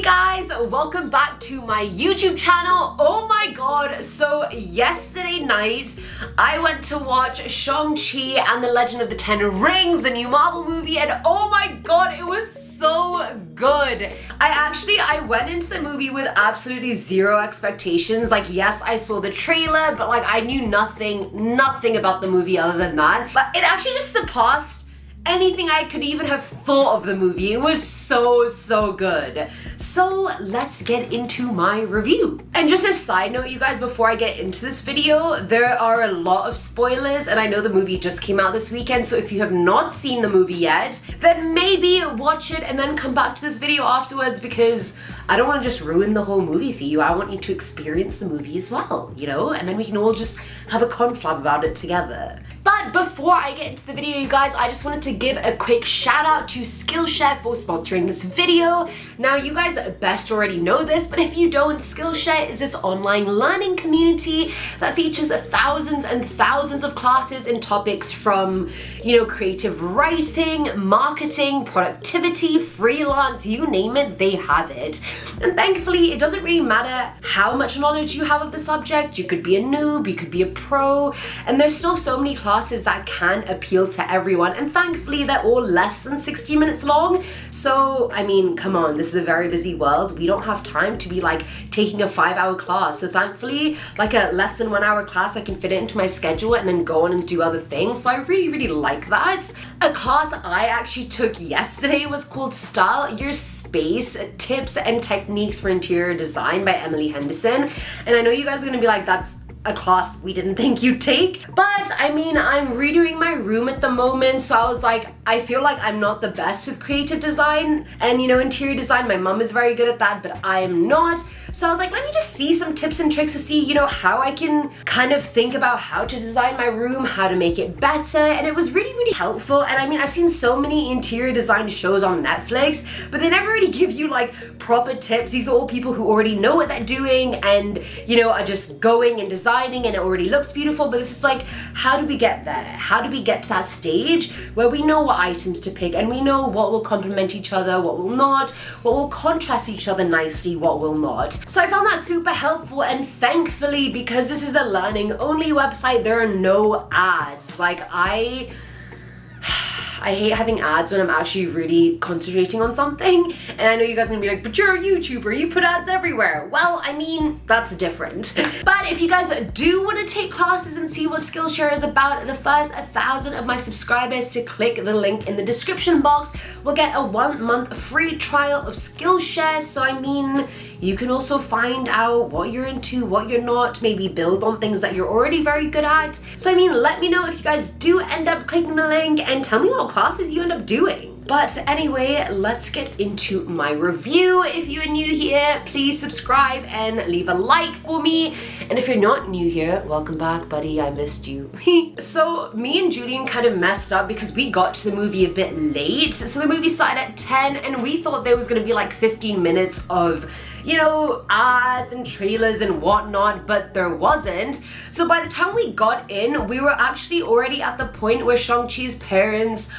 guys, welcome back to my YouTube channel. Oh my god, so yesterday night I went to watch Shang-Chi and the Legend of the Ten Rings, the new Marvel movie, and oh my god, it was so good. I went into the movie with absolutely zero expectations. Like, yes, I saw the trailer, but like I knew nothing about the movie other than that. But it actually just surpassed anything I could even have thought of the movie. It was so good. So let's get into my review. And just a side note, you guys, before I get into this video, there are a lot of spoilers, and I know the movie just came out this weekend, so if you have not seen the movie yet, then maybe watch it and then come back to this video afterwards, because I don't want to just ruin the whole movie for you. I want you to experience the movie as well, you know? And then we can all just have a conflab about it together. But before I get into the video, you guys, I just wanted to give a quick shout out to Skillshare for sponsoring this video. Now, you guys best already know this, but if you don't, Skillshare is this online learning community that features thousands and thousands of classes in topics from, you know, creative writing, marketing, productivity, freelance, you name it, they have it. And thankfully, it doesn't really matter how much knowledge you have of the subject. You could be a noob, you could be a pro, and there's still so many classes that can appeal to everyone. And thankfully, they're all less than 60 minutes long. So, I mean, come on, this is a very busy world. We don't have time to be like taking a 5-hour class. So thankfully, like a less than 1 hour class, I can fit it into my schedule and then go on and do other things. So I really like that. A class I actually took yesterday was called Style Your Space, Tips and Techniques for Interior Design by Emily Henderson. And I know you guys are gonna be like, that's a class we didn't think you'd take. But I mean, I'm redoing my room at the moment, so I was like, I feel like I'm not the best with creative design and, you know, interior design. My mom is very good at that, but I am not. So I was like, let me just see some tips and tricks to see, you know, how I can kind of think about how to design my room, how to make it better. And it was really helpful. And I mean, I've seen so many interior design shows on Netflix, but they never really give you like proper tips. These are all people who already know what they're doing and, you know, are just going and designing, and it already looks beautiful. But this is like, how do we get there? How do we get to that stage where we know what items to pick and we know what will complement each other, what will not, what will contrast each other nicely, what will not. So I found that super helpful, and thankfully, because this is a learning only website, there are no ads. Like, I hate having ads when I'm actually really concentrating on something. And I know you guys are gonna be like, but you're a YouTuber, you put ads everywhere. Well, I mean, that's different. But if you guys do want to take classes and see what Skillshare is about, the first 1,000 of my subscribers to click the link in the description box will get a 1-month free trial of Skillshare. So I mean, you can also find out what you're into, what you're not, maybe build on things that you're already very good at. So I mean, let me know if you guys do end up clicking the link and tell me what classes you end up doing. But anyway, let's get into my review. If you are new here, please subscribe and leave a like for me. And if you're not new here, welcome back, buddy, I missed you. So me and Julian kind of messed up because we got to the movie a bit late. So the movie started at 10 and we thought there was gonna be like 15 minutes of, you know, ads and trailers and whatnot, but there wasn't. So by the time we got in, we were actually already at the point where Shang-Chi's parents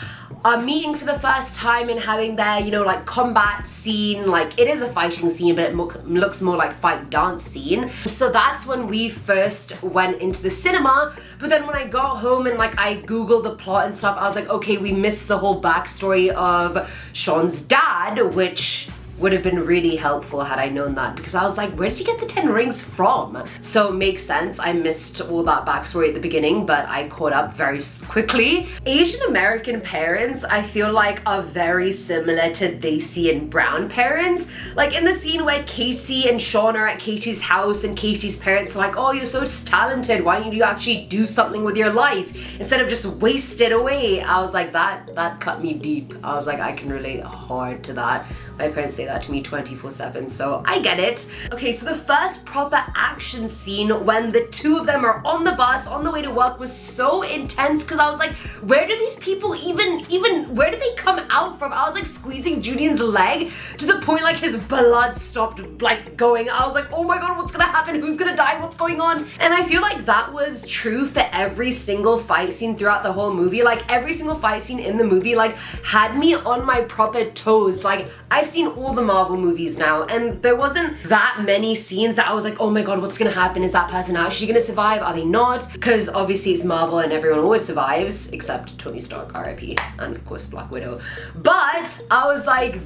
are meeting for the first time and having their, you know, like combat scene. Like, it is a fighting scene, but it looks more like fight dance scene. So that's when we first went into the cinema. But then when I got home and like I googled the plot and stuff, I was like, okay, we missed the whole backstory of Sean's dad, which would have been really helpful had I known that, because I was like, where did he get the 10 rings from? So it makes sense. I missed all that backstory at the beginning, but I caught up very quickly. Asian American parents, I feel like, are very similar to Daisy and Brown parents. Like in the scene where Katie and Sean are at Katie's house and Katie's parents are like, oh, you're so talented, why don't you actually do something with your life instead of just waste it away? I was like, that cut me deep. I was like, I can relate hard to that. My parents say that to me 24/7, so I get it. Okay, so the first proper action scene when the two of them are on the bus on the way to work was so intense, because I was like, where do these people even where did they come out from? I was like squeezing Julian's leg to the point like his blood stopped like going. I was like, oh my god, what's gonna happen? Who's gonna die? What's going on? And I feel like that was true for every single fight scene throughout the whole movie. Like every single fight scene in the movie like had me on my proper toes. Like I've seen all the Marvel movies now, and there wasn't that many scenes that I was like, oh my god, what's gonna happen? Is that person actually gonna survive? Are they not? Because obviously it's Marvel and everyone always survives, except Tony Stark, RIP, and of course Black Widow. But I was like,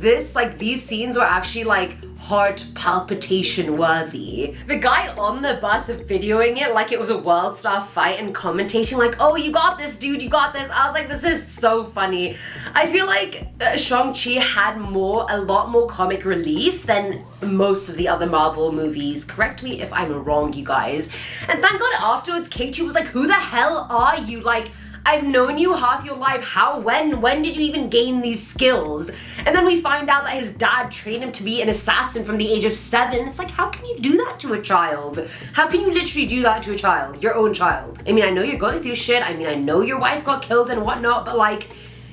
these scenes were actually like heart palpitation worthy. The guy on the bus videoing it like it was a world star fight and commentating like, oh, you got this, dude, you got this. I was like, this is so funny. I feel like Shang-Chi had a lot more comic relief than most of the other Marvel movies. Correct me if I'm wrong, you guys. And thank God afterwards, Katie was like, who the hell are you? Like, I've known you half your life. How, when did you even gain these skills? And then we find out that his dad trained him to be an assassin from the age of 7. It's like, how can you do that to a child? How can you literally do that to a child, your own child? I mean, I know you're going through shit. I mean, I know your wife got killed and whatnot, but like,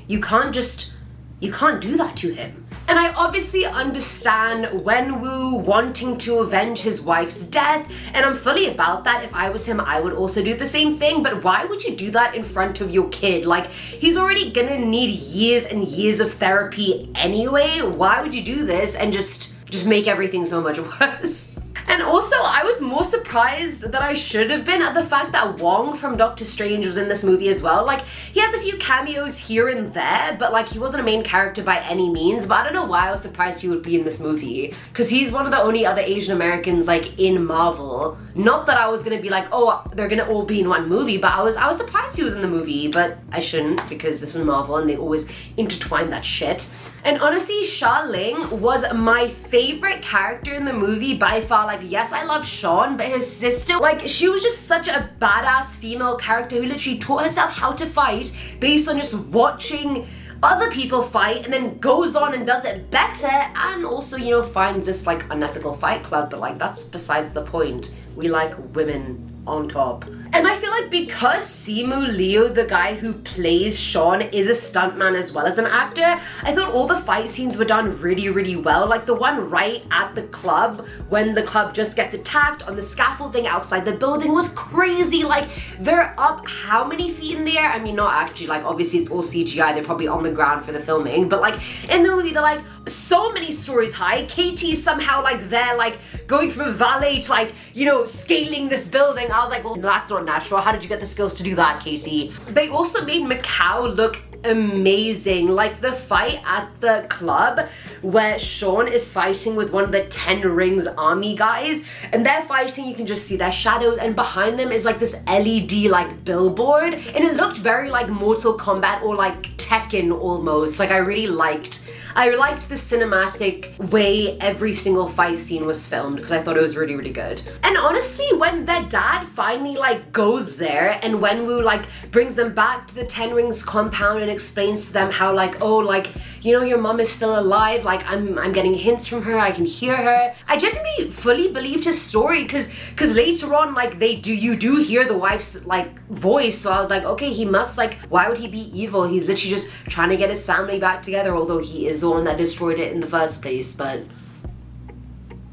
you can't do that to him. And I obviously understand Wenwu wanting to avenge his wife's death, and I'm fully about that. If I was him, I would also do the same thing, but why would you do that in front of your kid? Like, he's already gonna need years and years of therapy anyway. Why would you do this and just make everything so much worse? And also, I was more surprised that I should have been at the fact that Wong from Doctor Strange was in this movie as well. Like, he has a few cameos here and there, but like, he wasn't a main character by any means. But I don't know why I was surprised he would be in this movie, because he's one of the only other Asian Americans like in Marvel. Not that I was gonna be like, oh, they're gonna all be in one movie, but I was surprised he was in the movie, but I shouldn't, because this is Marvel and they always intertwine that shit. And honestly, Xia Ling was my favorite character in the movie by far. Like, yes, I love Sean, but his sister, like, she was just such a badass female character who literally taught herself how to fight based on just watching other people fight, and then goes on and does it better, and also, you know, finds this like unethical fight club, but like, that's besides the point. We like women on top. And I feel like because Simu Liu, the guy who plays Sean, is a stuntman as well as an actor, I thought all the fight scenes were done really, really well. Like the one right at the club, when the club just gets attacked on the scaffolding outside the building, was crazy. Like, they're up how many feet in the air? I mean, not actually, like, obviously it's all CGI, they're probably on the ground for the filming, but like, in the movie, they're like so many stories high. Katie's somehow like there, like going from a valet to like, you know, scaling this building. I was like, well, that's not natural. How did you get the skills to do that, Katie? They also made Macau look amazing. Like the fight at the club where Sean is fighting with one of the 10 Rings army guys, and they're fighting, you can just see their shadows, and behind them is like this LED like billboard, and it looked very like Mortal Kombat or like Tekken almost. Like, I liked the cinematic way every single fight scene was filmed, because I thought it was really, really good. And honestly, when their dad finally like goes there and Wenwu like brings them back to the Ten Rings compound and explains to them how like, oh, like, you know, your mom is still alive, like I'm getting hints from her, I can hear her. I genuinely fully believed his story, because later on, like, you do hear the wife's like voice, so I was like, okay, he must, like, why would he be evil? He's literally just trying to get his family back together, although he is the one that destroyed it in the first place. But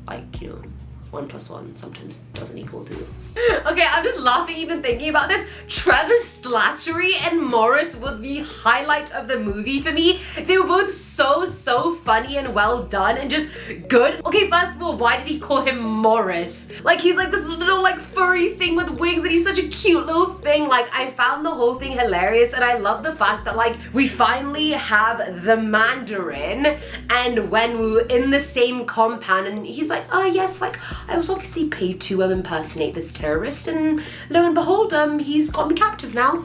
like, you know, 1 + 1 sometimes doesn't equal 2. Okay, I'm just laughing even thinking about this. Trevor Slattery and Morris were the highlight of the movie for me. They were both so funny and well done and just good. Okay, first of all, why did he call him Morris? Like, he's like this little like furry thing with wings, and he's such a cute little thing. Like, I found the whole thing hilarious, and I love the fact that like we finally have the Mandarin and Wenwu in the same compound, and he's like, oh yes, like, I was obviously paid to impersonate this terrorist, and lo and behold, he's got me captive now.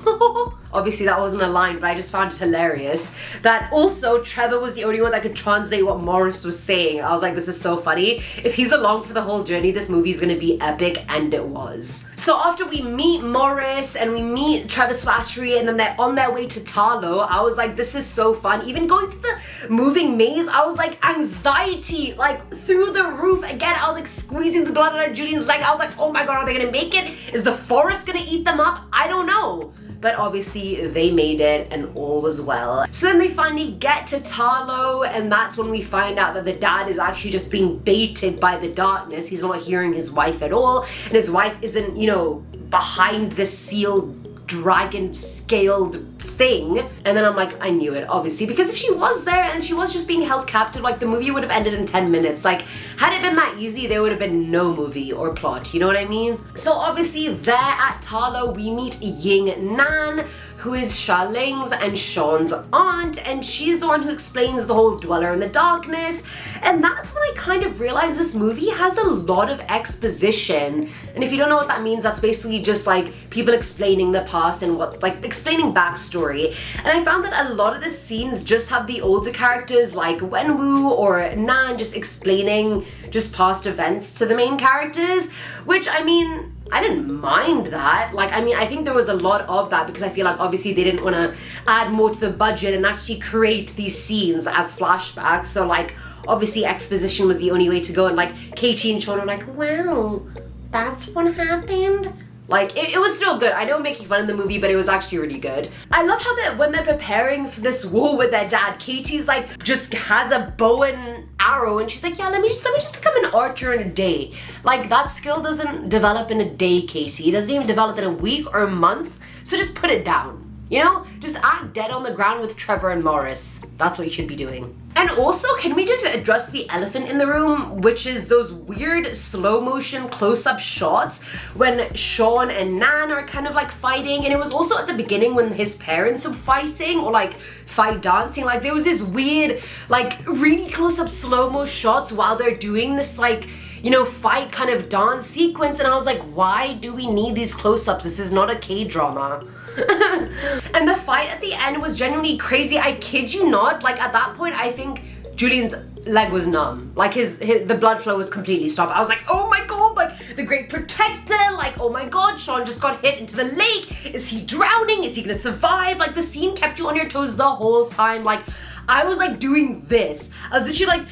Obviously that wasn't a line, but I just found it hilarious that also Trevor was the only one that could translate what Morris was saying. I was like, this is so funny. If he's along for the whole journey, this movie is gonna be epic, and it was. So after we meet Morris and we meet Trevor Slattery, and then they're on their way to Tarlo, I was like, this is so fun. Even going through the moving maze, I was like, anxiety, like through the roof again. I was like squeezing the blood out of Julian's leg. I was like, oh my god, are they gonna make it? Is the forest gonna eat them up? I don't know. But obviously they made it and all was well. So then they finally get to Tarlo, and that's when we find out that the dad is actually just being baited by the darkness. He's not hearing his wife at all, and his wife isn't, you know, behind the sealed dragon scaled thing. And then I'm like, I knew it, obviously, because if she was there and she was just being held captive, like the movie would have ended in 10 minutes. Like, had it been that easy, there would have been no movie or plot, you know what I mean? So obviously there at Talo, we meet Ying Nan, who is Xialing's and Sean's aunt, and she's the one who explains the whole Dweller in the Darkness. And that's when I kind of realized this movie has a lot of exposition. And if you don't know what that means, that's basically just like people explaining the past and what's like explaining backstory. And I found that a lot of the scenes just have the older characters like Wenwu or Nan just explaining just past events to the main characters, which I mean, I didn't mind that. Like, I mean, I think there was a lot of that because I feel like obviously they didn't want to add more to the budget and actually create these scenes as flashbacks. So like, obviously exposition was the only way to go. And like, Katie and Sean are like, wow, that's what happened. Like, it was still good. I know I'm making fun of the movie, but it was actually really good. I love how that when they're preparing for this war with their dad, Katie's like, just has a bow and arrow, and she's like, yeah, let me just become an archer in a day. Like, that skill doesn't develop in a day, Katie. It doesn't even develop in a week or a month. So just put it down, you know? Just act dead on the ground with Trevor and Morris. That's what you should be doing. And also, can we just address the elephant in the room, which is those weird slow motion close-up shots when Sean and Nan are kind of like fighting. And it was also at the beginning when his parents are fighting or like fight dancing. Like there was this weird, like really close-up slow-mo shots while they're doing this like, you know, fight kind of dance sequence. And I was like, why do we need these close-ups? This is not a K-drama. And the fight at the end was genuinely crazy. I kid you not. Like at that point, I think Julian's leg was numb. Like the blood flow was completely stopped. I was like, oh my god, like the great protector. Like, oh my god, Sean just got hit into the lake. Is he drowning? Is he gonna survive? Like the scene kept you on your toes the whole time. Like I was like doing this. I was literally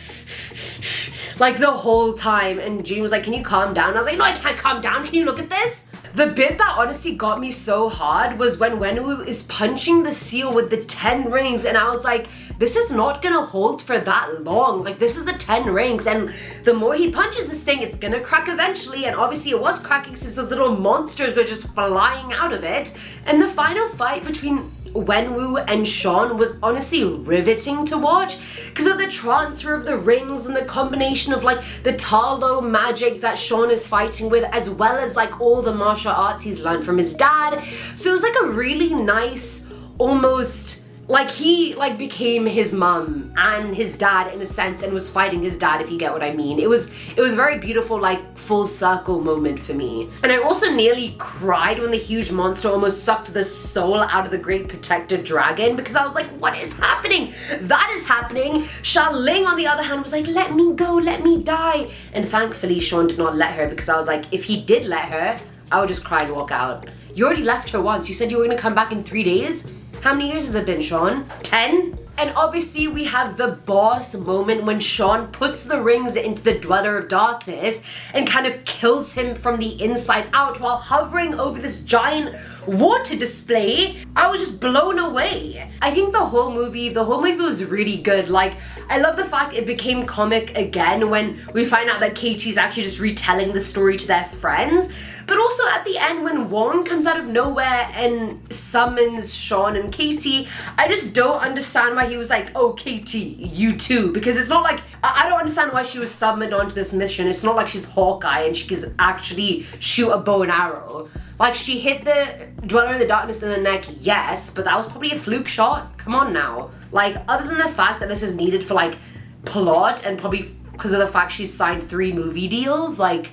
like the whole time. And Julian was like, can you calm down? I was like, no, I can't calm down. Can you look at this? The bit that honestly got me so hard was when Wenwu is punching the seal with the 10 rings, and I was like, this is not gonna hold for that long. Like, this is the 10 rings, and the more he punches this thing, it's gonna crack eventually, and obviously it was cracking since those little monsters were just flying out of it. And the final fight between Wenwu and Sean was honestly riveting to watch because of the transfer of the rings and the combination of like the Talo magic that Sean is fighting with, as well as like all the martial arts he's learned from his dad. So it was like a really nice, almost like he like became his mum and his dad in a sense and was fighting his dad, if you get what I mean. It was very beautiful, like full circle moment for me. And I also nearly cried when the huge monster almost sucked the soul out of the great protector dragon, because I was like, what is happening? That is happening. Xialing on the other hand was like, let me go, let me die. And thankfully Sean did not let her, because I was like, if he did let her, I would just cry and walk out. You already left her once. You said you were gonna come back in 3 days. How many years has it been, Sean? 10? And obviously we have the boss moment when Sean puts the rings into the Dweller of Darkness and kind of kills him from the inside out while hovering over this giant water display. I was just blown away. I think the whole movie was really good. Like, I love the fact it became comic again when we find out that Katie's actually just retelling the story to their friends. But also at the end when Wong comes out of nowhere and summons Sean and Katie, I just don't understand why he was like, oh Katie, you too. Because it's not like, I don't understand why she was summoned onto this mission. It's not like she's Hawkeye and she can actually shoot a bow and arrow. Like, she hit the Dweller in the Darkness in the neck, yes, but that was probably a fluke shot. Come on now. Like, other than the fact that this is needed for like plot and probably because of the fact she's signed 3 movie deals, like,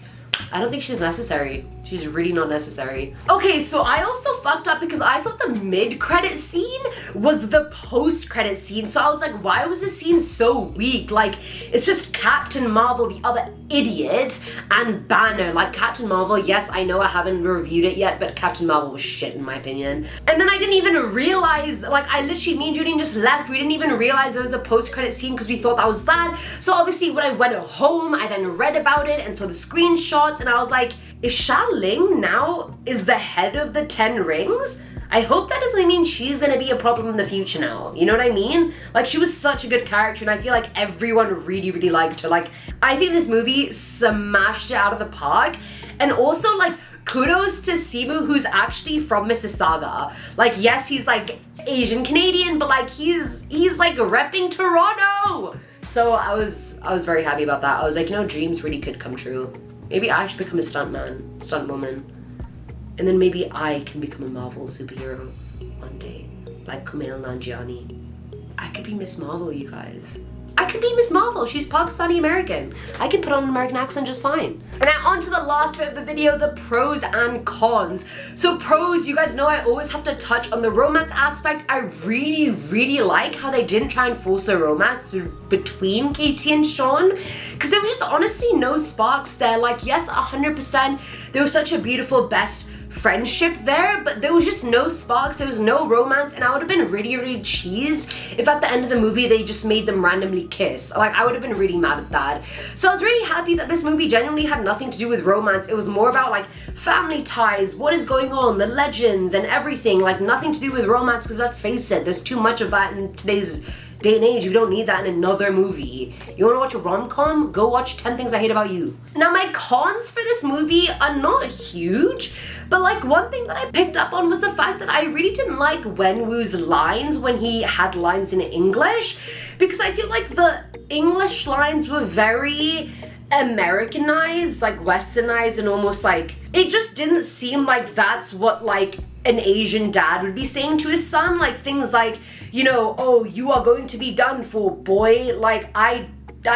I don't think she's necessary. She's really not necessary. Okay, so I also fucked up because I thought the mid-credit scene was the post-credit scene. So I was like, why was this scene so weak? Like, it's just Captain Marvel, the other idiot, and Banner. Like, Captain Marvel, yes, I know I haven't reviewed it yet, but Captain Marvel was shit in my opinion. And then I didn't even realize, like, I literally, me and Julian just left. We didn't even realize there was a post-credit scene because we thought that was that. So obviously when I went home, I then read about it and saw the screenshots, and I was like, if Xialing now is the head of the 10 rings, I hope that doesn't mean she's gonna be a problem in the future now. You know what I mean? Like, she was such a good character and I feel like everyone really, really liked her. Like, I think this movie smashed it out of the park. And also, like, kudos to Simu, who's actually from Mississauga. Like, yes, he's like Asian Canadian, but like he's like repping Toronto. So I was very happy about that. I was like, you know, dreams really could come true. Maybe I should become a stunt woman. And then maybe I can become a Marvel superhero one day, like Kumail Nanjiani. I could be Miss Marvel, you guys. I could be Miss Marvel. She's Pakistani American. I can put on an American accent just fine. And now on to the last bit of the video, the pros and cons. So pros, you guys know I always have to touch on the romance aspect. I really like how they didn't try and force a romance between Katie and Sean, because there was just honestly no sparks there. Like, yes, 100%, there was such a beautiful best friendship there, but there was just no sparks, there was no romance, and I would have been really cheesed if at the end of the movie they just made them randomly kiss. Like, I would have been really mad at that. So I was really happy that this movie genuinely had nothing to do with romance. It was more about like family ties, what is going on, the legends and everything, like nothing to do with romance, because let's face it, there's too much of that in today's day and age. You don't need that in another movie. You want to watch a rom-com? Go watch 10 Things I Hate About You. Now, my cons for this movie are not huge, but like one thing that I picked up on was the fact that I really didn't like Wenwoo's lines when he had lines in English, because I feel like the English lines were very Americanized, like westernized, and almost like, it just didn't seem like that's what like an Asian dad would be saying to his son. Like things like, you know, oh, you are going to be done for, boy. Like I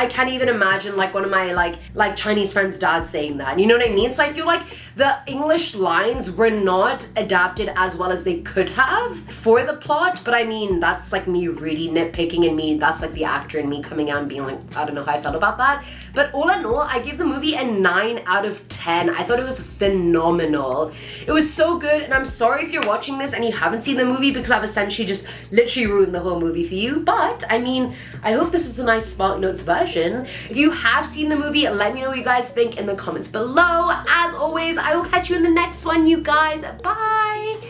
can't even imagine like one of my like Chinese friends' dads saying that. You know what I mean? So I feel like the English lines were not adapted as well as they could have for the plot. But I mean, that's like me really nitpicking, and me, that's like the actor in me coming out and being like, I don't know how I felt about that. But all in all, I give the movie a 9 out of 10. I thought it was phenomenal. It was so good, and I'm sorry if you're watching this and you haven't seen the movie, because I've essentially just literally ruined the whole movie for you. But I mean, I hope this was a nice Spark Notes version. If you have seen the movie, let me know what you guys think in the comments below. As always, I will catch you in the next one, you guys. Bye!